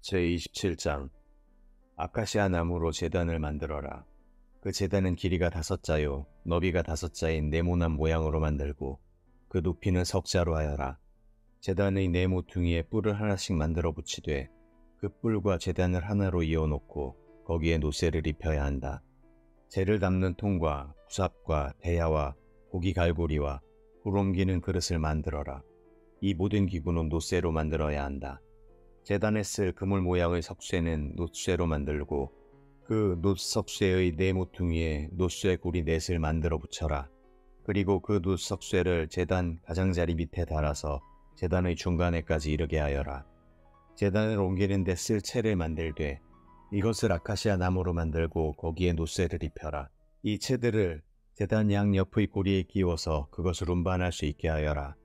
제27장 아카시아 나무로 제단을 만들어라. 그 제단은 길이가 5자요 너비가 5자인 네모난 모양으로 만들고 그 높이는 석자로 하여라. 제단의 네 모퉁이에 뿔을 하나씩 만들어 붙이되 그 뿔과 제단을 하나로 이어놓고 거기에 노쇠를 입혀야 한다. 재를 담는 통과 부삽과 대야와 고기 갈고리와 꿀 옮기는 그릇을 만들어라. 이 모든 기구는 노쇠로 만들어야 한다. 제단에 쓸 그물 모양의 석쇠는 놋쇠로 만들고 그 놋석쇠의 네 모퉁이에 놋쇠 구리 넷을 만들어 붙여라. 그리고 그 놋석쇠를 제단 가장자리 밑에 달아서 제단의 중간에까지 이르게 하여라. 제단을 옮기는 데 쓸 채를 만들되 이것을 아카시아 나무로 만들고 거기에 놋쇠를 입혀라. 이 채들을 제단 양 옆의 고리에 끼워서 그것을 운반할 수 있게 하여라.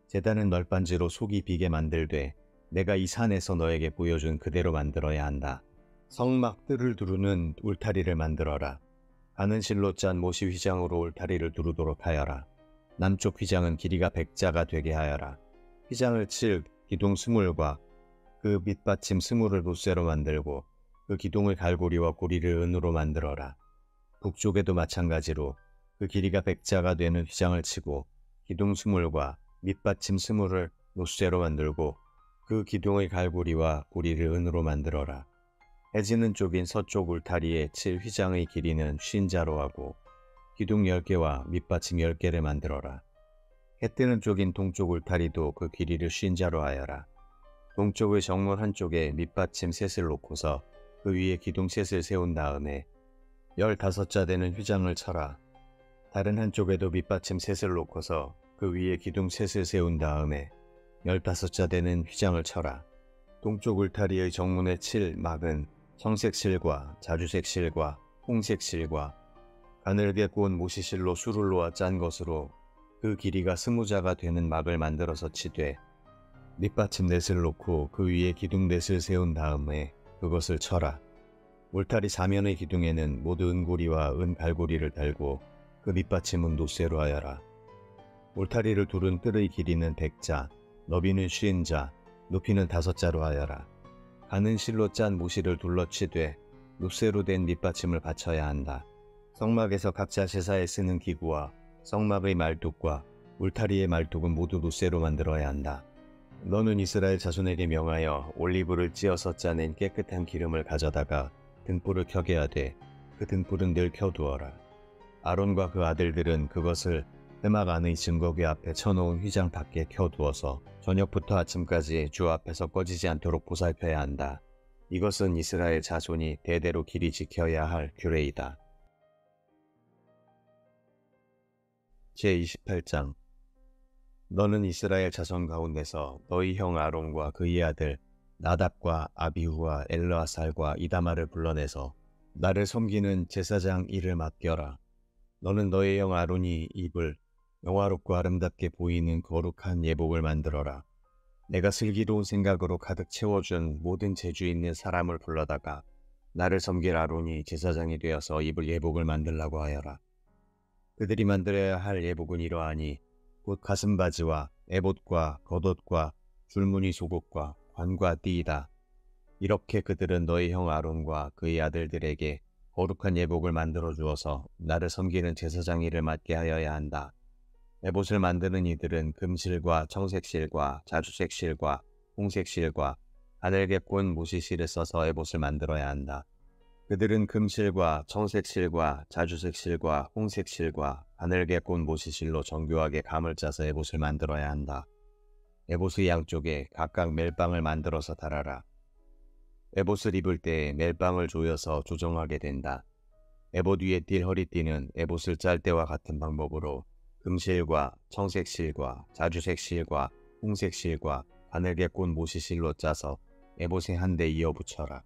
제단은 널빤지로 속이 비게 만들되 내가 이 산에서 너에게 보여준 그대로 만들어야 한다. 성막 뜰을 두르는 울타리를 만들어라. 가는 실로 짠 모시 휘장으로 울타리를 두르도록 하여라. 남쪽 휘장은 길이가 100자가 되게 하여라. 휘장을 칠 기둥 20과 그 밑받침 20을 놋쇠로 만들고 그 기둥의 갈고리와 고리를 은으로 만들어라. 북쪽에도 마찬가지로 그 길이가 100자가 되는 휘장을 치고 기둥 20과 밑받침 20을 놋쇠로 만들고 그 기둥의 갈고리와 고리를 은으로 만들어라. 해지는 쪽인 서쪽 울타리에 칠 휘장의 길이는 50자로 하고 기둥 10개와 밑받침 10개를 만들어라. 해 뜨는 쪽인 동쪽 울타리도 그 길이를 50자로 하여라. 동쪽의 정문 한쪽에 밑받침 셋을 놓고서 그 위에 기둥 셋을 세운 다음에 15자 되는 휘장을 쳐라. 다른 한쪽에도 밑받침 셋을 놓고서 그 위에 기둥 셋을 세운 다음에 15자 되는 휘장을 쳐라. 동쪽 울타리의 정문에 칠 막은 청색 실과 자주색 실과 홍색 실과 가늘게 구운 모시실로 수를 놓아 짠 것으로 그 길이가 20자가 되는 막을 만들어서 치되 밑받침 넷을 놓고 그 위에 기둥 넷을 세운 다음에 그것을 쳐라. 울타리 사면의 기둥에는 모두 은고리와 은갈고리를 달고 그 밑받침은 놋쇠로 하여라. 울타리를 두른 뜰의 길이는 100자, 너비는 50자, 높이는 5자로 하여라. 가는 실로 짠 모시를 둘러치되 놋쇠로 된 밑받침을 받쳐야 한다. 성막에서 각자 제사에 쓰는 기구와 성막의 말뚝과 울타리의 말뚝은 모두 놋쇠로 만들어야 한다. 너는 이스라엘 자손에게 명하여 올리브를 찧어서 짜낸 깨끗한 기름을 가져다가 등불을 켜게 하되 그 등불은 늘 켜두어라. 아론과 그 아들들은 그것을 회막 안의 증거궤 앞에 쳐놓은 휘장 밖에 켜두어서 저녁부터 아침까지 주 앞에서 꺼지지 않도록 보살펴야 한다. 이것은 이스라엘 자손이 대대로 길이 지켜야 할 규례이다. 제28장 너는 이스라엘 자손 가운데서 너희 형 아론과 그의 아들 나답과 아비후와 엘르아살과 이다마를 불러내서 나를 섬기는 제사장 일을 맡겨라. 너는 너의 형 아론이 입을 영화롭고 아름답게 보이는 거룩한 예복을 만들어라. 내가 슬기로운 생각으로 가득 채워준 모든 재주 있는 사람을 불러다가 나를 섬길 아론이 제사장이 되어서 입을 예복을 만들라고 하여라. 그들이 만들어야 할 예복은 이러하니 곧 가슴바지와 에봇과 겉옷과 줄무늬 속옷과 관과 띠이다. 이렇게 그들은 너희 형 아론과 그의 아들들에게 거룩한 예복을 만들어 주어서 나를 섬기는 제사장 일을 맡게 하여야 한다. 에봇을 만드는 이들은 금실과 청색실과 자주색실과 홍색실과 가늘게 꼰 모시실을 써서 에봇을 만들어야 한다. 그들은 금실과 청색실과 자주색실과 홍색실과 가늘게 꼰 모시실로 정교하게 감을 짜서 에봇을 만들어야 한다. 에봇의 양쪽에 각각 멜빵을 만들어서 달아라. 에봇을 입을 때 멜빵을 조여서 조정하게 된다. 에봇 위에 띌 허리띠는 에봇을 짤 때와 같은 방법으로 금실과 청색실과 자주색실과 홍색실과 가늘게 꼰 모시실로 짜서 에봇의 한데 이어 붙여라.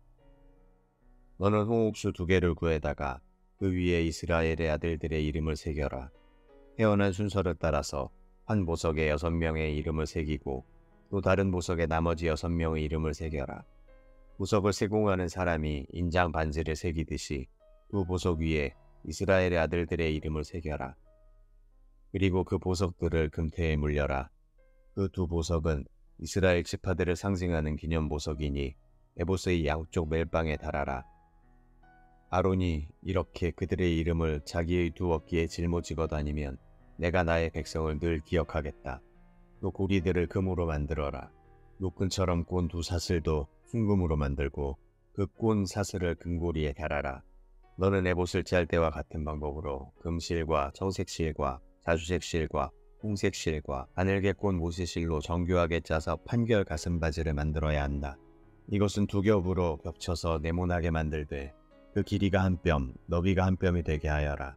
너는 홍옥수 2개를 구해다가 그 위에 이스라엘의 아들들의 이름을 새겨라. 태어난 순서를 따라서 한 보석에 6명의 이름을 새기고 또 다른 보석에 나머지 6명의 이름을 새겨라. 보석을 세공하는 사람이 인장 반지를 새기듯이 두 보석 위에 이스라엘의 아들들의 이름을 새겨라. 그리고 그 보석들을 금태에 물려라. 그 두 보석은 이스라엘 지파들을 상징하는 기념 보석이니 에봇의 양쪽 멜빵에 달아라. 아론이 이렇게 그들의 이름을 자기의 두 어깨에 짊어지고 다니면 내가 나의 백성을 늘 기억하겠다. 또 고리들을 금으로 만들어라. 노끈처럼 꼰 두 사슬도 순금으로 만들고 그 꼰 사슬을 금고리에 달아라. 너는 에봇을 짤 때와 같은 방법으로 금실과 청색실과 자주색실과 홍색실과 가늘게 꼰 모세실로 정교하게 짜서 판결 가슴바지를 만들어야 한다. 이것은 두 겹으로 겹쳐서 네모나게 만들되 그 길이가 한 뼘, 너비가 한 뼘이 되게 하여라.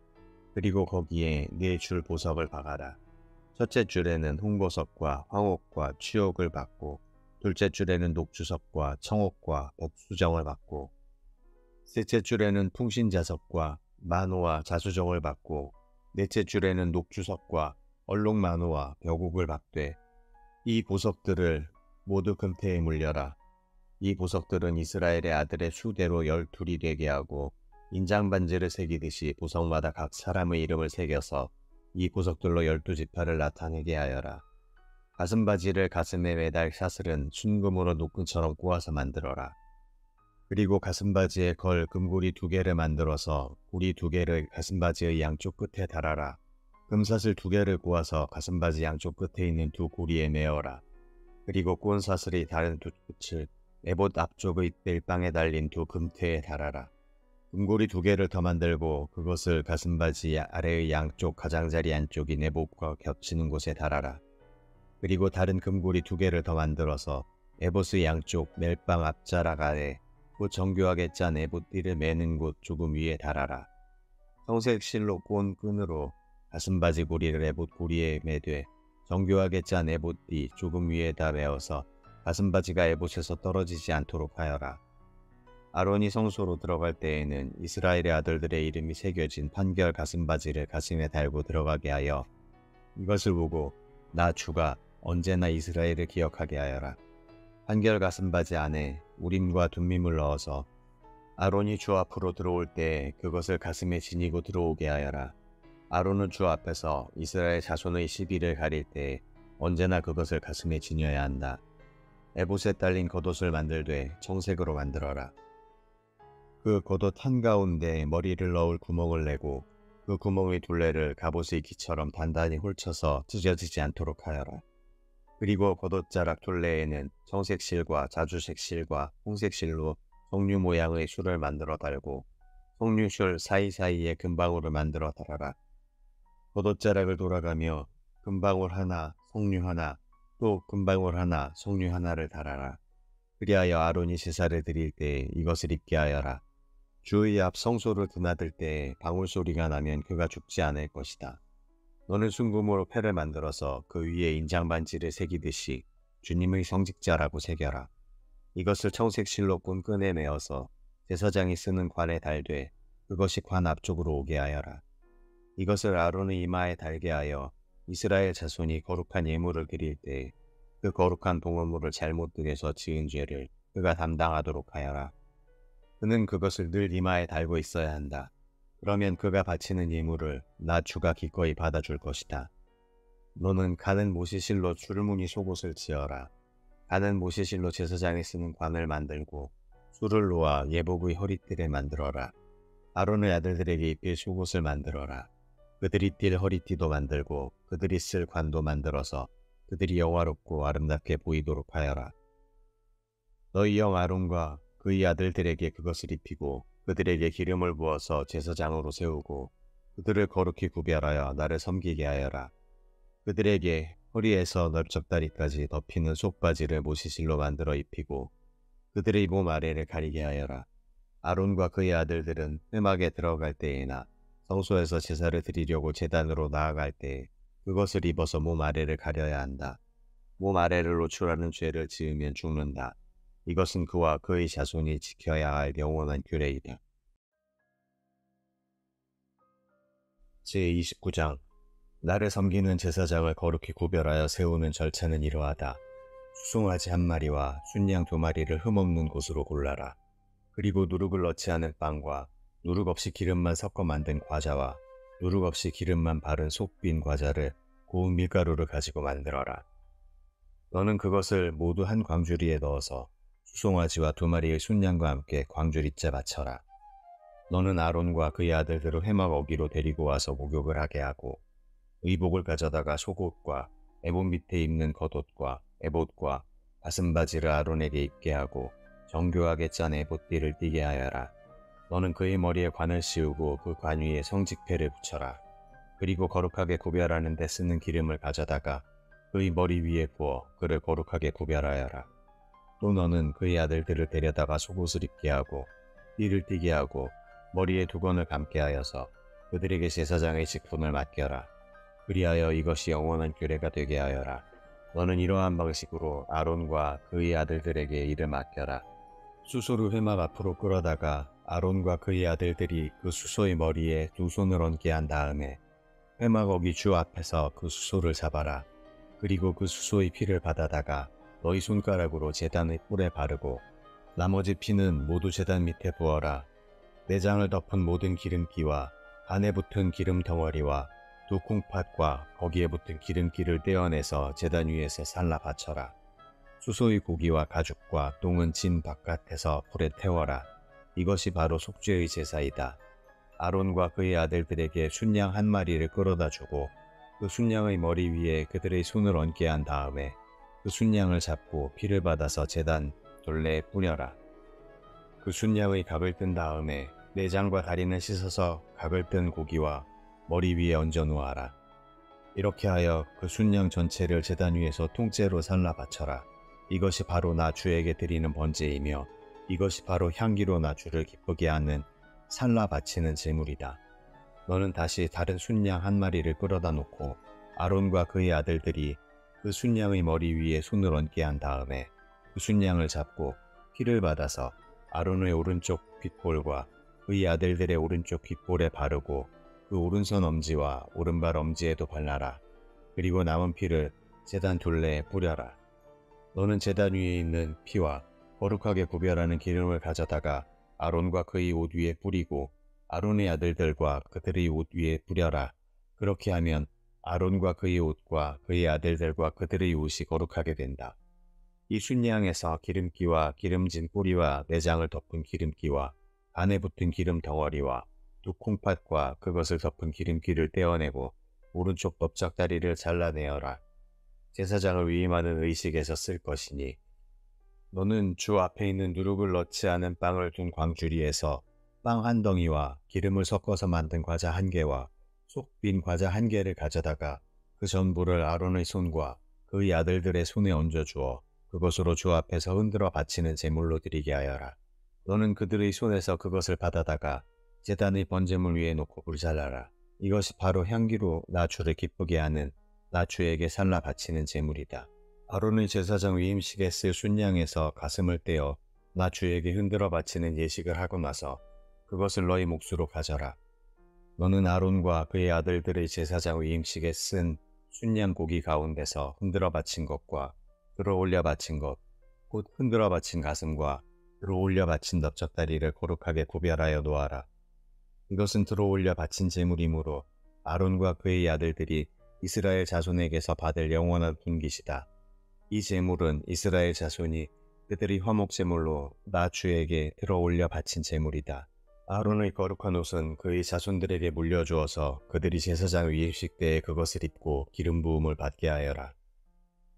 그리고 거기에 네 줄 보석을 박아라. 첫째 줄에는 홍보석과 황옥과 취옥을 박고 둘째 줄에는 녹주석과 청옥과 백수정을 박고 셋째 줄에는 풍신자석과 만호와 자수정을 박고 넷째 줄에는 녹주석과 얼룩만호와 벽옥을 박되 이 보석들을 모두 금태에 물려라. 이 보석들은 이스라엘의 아들의 수대로 12이 되게 하고 인장반지를 새기듯이 보석마다 각 사람의 이름을 새겨서 이 보석들로 12지파를 나타내게 하여라. 가슴바지를 가슴에 매달 사슬은 순금으로 노끈처럼 꼬아서 만들어라. 그리고 가슴바지에 걸 금고리 2개를 만들어서 고리 2개를 가슴바지의 양쪽 끝에 달아라. 금사슬 2개를 꼬아서 가슴바지 양쪽 끝에 있는 두 고리에 메어라. 그리고 꼰 사슬이 다른 두 끝을 에봇 앞쪽의 멜빵에 달린 두 금태에 달아라. 금고리 2개를 더 만들고 그것을 가슴바지 아래의 양쪽 가장자리 안쪽인 에봇과 겹치는 곳에 달아라. 그리고 다른 금고리 2개를 더 만들어서 에봇의 양쪽 멜빵 앞자락 아래 곧 정교하게 짠 에봇띠를 매는 곳 조금 위에 달아라. 청색 실로 꼰 끈으로 가슴바지 고리를 에봇 고리에 매되 정교하게 짠 에봇띠 조금 위에다 메어서 가슴바지가 에봇에서 떨어지지 않도록 하여라. 아론이 성소로 들어갈 때에는 이스라엘의 아들들의 이름이 새겨진 판결 가슴바지를 가슴에 달고 들어가게 하여 이것을 보고 나 주가 언제나 이스라엘을 기억하게 하여라. 판결 가슴바지 안에 우림과 둠밈을 넣어서 아론이 주 앞으로 들어올 때 그것을 가슴에 지니고 들어오게 하여라. 아론은 주 앞에서 이스라엘 자손의 시비를 가릴 때 언제나 그것을 가슴에 지녀야 한다. 에봇에 딸린 겉옷을 만들되 청색으로 만들어라. 그 겉옷 한가운데 머리를 넣을 구멍을 내고 그 구멍의 둘레를 갑옷의 기처럼 단단히 홀쳐서 찢어지지 않도록 하여라. 그리고 겉옷자락 둘레에는 청색실과 자주색실과 홍색실로 석류 모양의 줄을 만들어 달고 석류줄 사이사이에 금방울을 만들어 달아라. 겉옷자락을 돌아가며 금방울 하나, 석류 하나, 또 금방울 하나, 석류 하나를 달아라. 그리하여 아론이 제사를 드릴 때 이것을 입게 하여라. 주의 앞 성소를 드나들 때 방울 소리가 나면 그가 죽지 않을 것이다. 너는 순금으로 패를 만들어서 그 위에 인장반지를 새기듯이 주님의 성직자라고 새겨라. 이것을 청색 실로 꼰 끈에 매어서 제사장이 쓰는 관에 달되 그것이 관 앞쪽으로 오게 하여라. 이것을 아론의 이마에 달게 하여 이스라엘 자손이 거룩한 예물을 드릴 때 그 거룩한 동물을 잘못 드려서 지은 죄를 그가 담당하도록 하여라. 그는 그것을 늘 이마에 달고 있어야 한다. 그러면 그가 바치는 예물을 나 주가 기꺼이 받아줄 것이다. 너는 가는 모시실로 줄무늬 속옷을 지어라. 가는 모시실로 제사장이 쓰는 관을 만들고 술을 놓아 예복의 허리띠를 만들어라. 아론의 아들들에게 입힐 속옷을 만들어라. 그들이 띌 허리띠도 만들고 그들이 쓸 관도 만들어서 그들이 영화롭고 아름답게 보이도록 하여라. 너희 영 아론과 그의 아들들에게 그것을 입히고 그들에게 기름을 부어서 제사장으로 세우고 그들을 거룩히 구별하여 나를 섬기게 하여라. 그들에게 허리에서 넓적다리까지 덮이는 속바지를 모시실로 만들어 입히고 그들의 몸 아래를 가리게 하여라. 아론과 그의 아들들은 회막에 들어갈 때에나 성소에서 제사를 드리려고 제단으로 나아갈 때 그것을 입어서 몸 아래를 가려야 한다. 몸 아래를 노출하는 죄를 지으면 죽는다. 이것은 그와 그의 자손이 지켜야 할 영원한 규례이다. 제29장 나를 섬기는 제사장을 거룩히 구별하여 세우는 절차는 이러하다. 수송아지 1마리와 순양 2마리를 흠없는 곳으로 골라라. 그리고 누룩을 넣지 않은 빵과 누룩 없이 기름만 섞어 만든 과자와 누룩 없이 기름만 바른 속빈 과자를 고운 밀가루를 가지고 만들어라. 너는 그것을 모두 한 광주리에 넣어서 수송아지와 2마리의 순양과 함께 광주리째 바쳐라. 너는 아론과 그의 아들들을 회막 어기로 데리고 와서 목욕을 하게 하고 의복을 가져다가 속옷과 에봇 밑에 입는 겉옷과 에봇과 가슴바지를 아론에게 입게 하고 정교하게 짠 에봇띠를 띠게 하여라. 너는 그의 머리에 관을 씌우고 그 관 위에 성직패를 붙여라. 그리고 거룩하게 구별하는 데 쓰는 기름을 가져다가 그의 머리 위에 부어 그를 거룩하게 구별하여라. 또 너는 그의 아들들을 데려다가 속옷을 입게 하고 띠를 띠게 하고 머리에 두건을 감게 하여서 그들에게 제사장의 직분을 맡겨라. 그리하여 이것이 영원한 규례가 되게 하여라. 너는 이러한 방식으로 아론과 그의 아들들에게 이를 맡겨라. 수소를 회막 앞으로 끌어다가 아론과 그의 아들들이 그 수소의 머리에 2손을 얹게 한 다음에 회막 어기 주 앞에서 그 수소를 잡아라. 그리고 그 수소의 피를 받아다가 너희 손가락으로 제단의 뿔에 바르고 나머지 피는 모두 제단 밑에 부어라. 내장을 덮은 모든 기름기와 간에 붙은 기름 덩어리와 2 콩팥과 거기에 붙은 기름기를 떼어내서 제단 위에서 살라 바쳐라. 수소의 고기와 가죽과 똥은 진 바깥에서 불에 태워라. 이것이 바로 속죄의 제사이다. 아론과 그의 아들들에게 순양 1마리를 끌어다 주고 그 순양의 머리 위에 그들의 손을 얹게 한 다음에 그 순양을 잡고 피를 받아서 제단 둘레에 뿌려라. 그 순양의 각을 뜬 다음에 내장과 다리는 씻어서 각을 뜬 고기와 머리 위에 얹어 놓아라. 이렇게 하여 그 순양 전체를 제단 위에서 통째로 살라 바쳐라. 이것이 바로 나 주에게 드리는 번제이며 이것이 바로 향기로 나 주를 기쁘게 하는 살라 바치는 제물이다. 너는 다시 다른 순양 1마리를 끌어다 놓고 아론과 그의 아들들이 그 순양의 머리 위에 손을 얹게 한 다음에 그 순양을 잡고 피를 받아서 아론의 오른쪽 귓볼과 그의 아들들의 오른쪽 귓볼에 바르고 그 오른손 엄지와 오른발 엄지에도 발라라. 그리고 남은 피를 제단 둘레에 뿌려라. 너는 제단 위에 있는 피와 거룩하게 구별하는 기름을 가져다가 아론과 그의 옷 위에 뿌리고 아론의 아들들과 그들의 옷 위에 뿌려라. 그렇게 하면 아론과 그의 옷과 그의 아들들과 그들의 옷이 거룩하게 된다. 이 순양에서 기름기와 기름진 꼬리와 내장을 덮은 기름기와 간에 붙은 기름 덩어리와 2 콩팥과 그것을 덮은 기름기를 떼어내고 오른쪽 넓적다리를 잘라내어라. 제사장을 위임하는 의식에서 쓸 것이니 너는 주 앞에 있는 누룩을 넣지 않은 빵을 둔 광주리에서 빵 1덩이와 기름을 섞어서 만든 과자 1개와 속 빈 과자 1개를 가져다가 그 전부를 아론의 손과 그의 아들들의 손에 얹어주어 그것으로 주 앞에서 흔들어 바치는 제물로 드리게 하여라. 너는 그들의 손에서 그것을 받아다가 제단의 번제물 위에 놓고 불살라라. 이것이 바로 향기로 나 주를 기쁘게 하는 나 주에게 살라 바치는 제물이다. 아론의 제사장 위임식에 쓸 순양에서 가슴을 떼어 나 주에게 흔들어 바치는 예식을 하고 나서 그것을 너희 몫으로 가져라. 너는 아론과 그의 아들들의 제사장 위임식에 쓴 순양 고기 가운데서 흔들어 바친 것과 들어올려 바친 것, 곧 흔들어 바친 가슴과 들어올려 바친 넓적다리를 거룩하게 구별하여 놓아라. 이것은 들어올려 바친 제물이므로 아론과 그의 아들들이 이스라엘 자손에게서 받을 영원한 분깃이다. 이 제물은 이스라엘 자손이 그들이 화목제물로 나 주에게 들어올려 바친 제물이다. 아론의 거룩한 옷은 그의 자손들에게 물려주어서 그들이 제사장 위임식 때에 그것을 입고 기름 부음을 받게 하여라.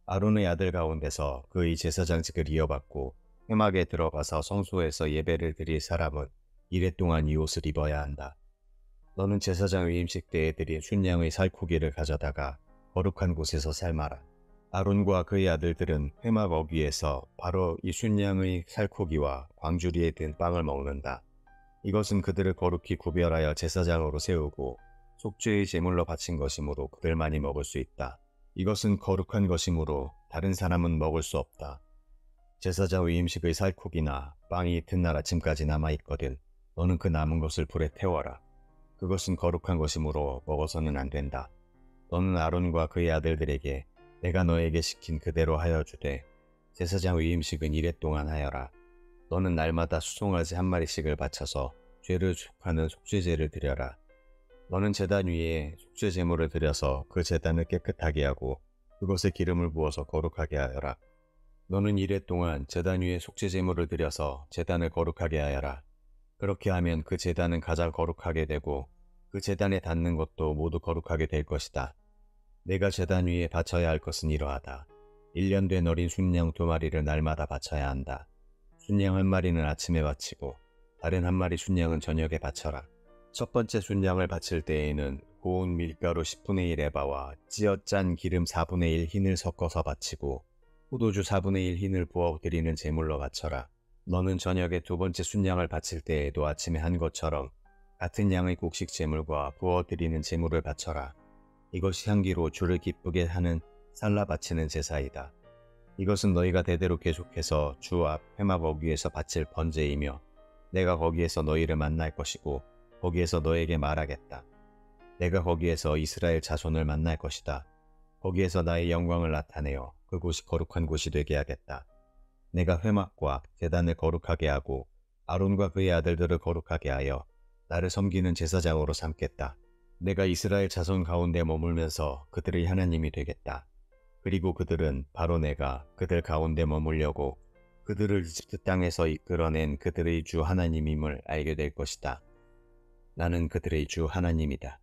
아론의 아들 가운데서 그의 제사장직을 이어받고 회막에 들어가서 성소에서 예배를 드릴 사람은 이래 동안 이 옷을 입어야 한다. 너는 제사장 위임식 때에 드린 순양의 살코기를 가져다가 거룩한 곳에서 삶아라. 아론과 그의 아들들은 회막 어귀에서 바로 이 순양의 살코기와 광주리에 든 빵을 먹는다. 이것은 그들을 거룩히 구별하여 제사장으로 세우고 속죄의 제물로 바친 것이므로 그들만이 먹을 수 있다. 이것은 거룩한 것이므로 다른 사람은 먹을 수 없다. 제사장 위임식의 살코기나 빵이 이튿날 아침까지 남아있거든 너는 그 남은 것을 불에 태워라. 그것은 거룩한 것이므로 먹어서는 안 된다. 너는 아론과 그의 아들들에게 내가 너에게 시킨 그대로 하여 주되 제사장 위임식은 이래 동안 하여라. 너는 날마다 수송아지 1마리씩을 바쳐서 죄를 속하는 속죄제를 드려라. 너는 제단 위에 속죄 제물을 드려서 그 제단을 깨끗하게 하고 그것에 기름을 부어서 거룩하게 하여라. 너는 이레 동안 제단 위에 속죄 제물을 드려서 제단을 거룩하게 하여라. 그렇게 하면 그 제단은 가장 거룩하게 되고 그 제단에 닿는 것도 모두 거룩하게 될 것이다. 내가 제단 위에 바쳐야 할 것은 이러하다. 1년 된 어린 순양 2마리를 날마다 바쳐야 한다. 순양 1마리는 아침에 바치고 다른 1마리 순양은 저녁에 바쳐라. 첫 번째 순양을 바칠 때에는 고운 밀가루 10분의 1 에바와 찌어 짠 기름 4분의 1 흰을 섞어서 바치고 포도주 4분의 1 흰을 부어 드리는 제물로 바쳐라. 너는 저녁에 두 번째 순양을 바칠 때에도 아침에 한 것처럼 같은 양의 곡식 제물과 부어 드리는 제물을 바쳐라. 이것이 향기로 주를 기쁘게 하는 살라 바치는 제사이다. 이것은 너희가 대대로 계속해서 주 앞 회막 어귀에서 바칠 번제이며 내가 거기에서 너희를 만날 것이고 거기에서 너에게 말하겠다. 내가 거기에서 이스라엘 자손을 만날 것이다. 거기에서 나의 영광을 나타내어 그곳이 거룩한 곳이 되게 하겠다. 내가 회막과 제단을 거룩하게 하고 아론과 그의 아들들을 거룩하게 하여 나를 섬기는 제사장으로 삼겠다. 내가 이스라엘 자손 가운데 머물면서 그들의 하나님이 되겠다. 그리고 그들은 바로 내가 그들 가운데 머물려고 그들을 이집트 땅에서 이끌어낸 그들의 주 하나님임을 알게 될 것이다. 나는 그들의 주 하나님이다.